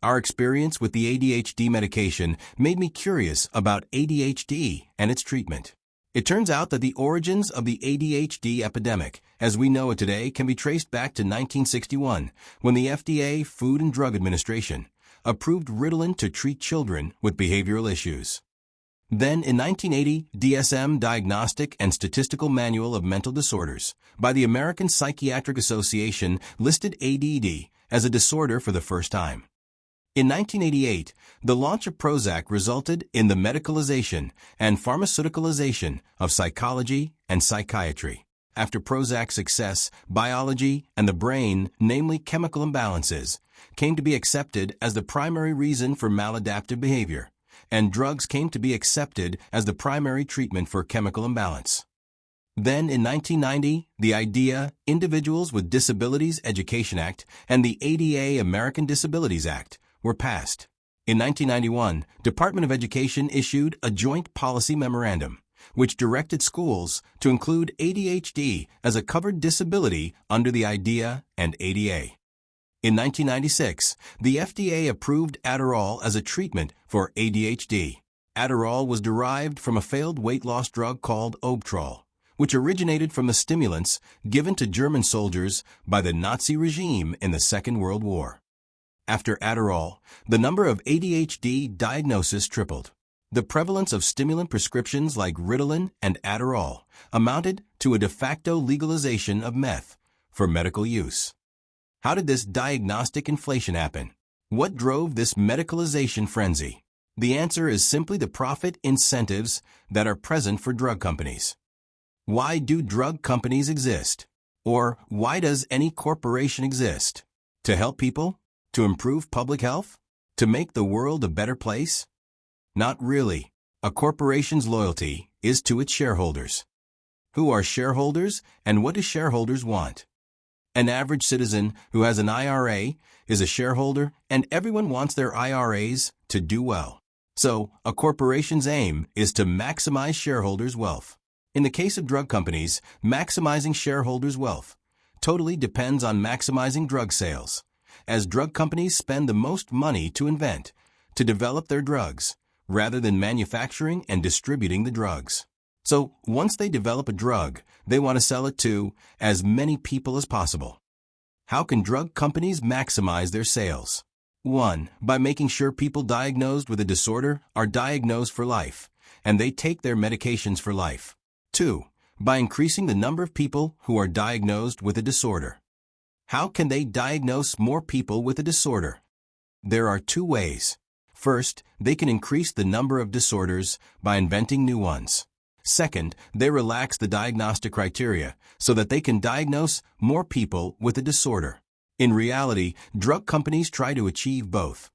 Our experience with the ADHD medication made me curious about ADHD and its treatment. It turns out that the origins of the ADHD epidemic, as we know it today, can be traced back to 1961, when the FDA, Food and Drug Administration, approved Ritalin to treat children with behavioral issues. Then, in 1980, DSM Diagnostic and Statistical Manual of Mental Disorders by the American Psychiatric Association listed ADD as a disorder for the first time. In 1988, the launch of Prozac resulted in the medicalization and pharmaceuticalization of psychology and psychiatry. After Prozac's success, biology and the brain, namely chemical imbalances, came to be accepted as the primary reason for maladaptive behavior, and drugs came to be accepted as the primary treatment for chemical imbalance. Then, in 1990, the IDEA, Individuals with Disabilities Education Act, and the ADA, American Disabilities Act, were passed. In 1991, Department of Education issued a Joint Policy Memorandum, which directed schools to include ADHD as a covered disability under the IDEA and ADA. In 1996, the FDA approved Adderall as a treatment for ADHD. Adderall was derived from a failed weight loss drug called Obtrol, which originated from the stimulants given to German soldiers by the Nazi regime in the Second World War. After Adderall, the number of ADHD diagnoses tripled. The prevalence of stimulant prescriptions like Ritalin and Adderall amounted to a de facto legalization of meth for medical use. How did this diagnostic inflation happen? What drove this medicalization frenzy? The answer is simply the profit incentives that are present for drug companies. Why do drug companies exist? Or why does any corporation exist? To help people? To improve public health? To make the world a better place? Not really. A corporation's loyalty is to its shareholders. Who are shareholders and what do shareholders want? An average citizen who has an IRA is a shareholder, and everyone wants their IRAs to do well. So, a corporation's aim is to maximize shareholders' wealth. In the case of drug companies, maximizing shareholders' wealth totally depends on maximizing drug sales, as drug companies spend the most money to invent, to develop their drugs, rather than manufacturing and distributing the drugs. So, once they develop a drug, they want to sell it to as many people as possible. How can drug companies maximize their sales? 1. By making sure people diagnosed with a disorder are diagnosed for life, and they take their medications for life. 2. By increasing the number of people who are diagnosed with a disorder. How can they diagnose more people with a disorder? There are 2 ways. First, they can increase the number of disorders by inventing new ones. Second, they relax the diagnostic criteria so that they can diagnose more people with a disorder. In reality, drug companies try to achieve both.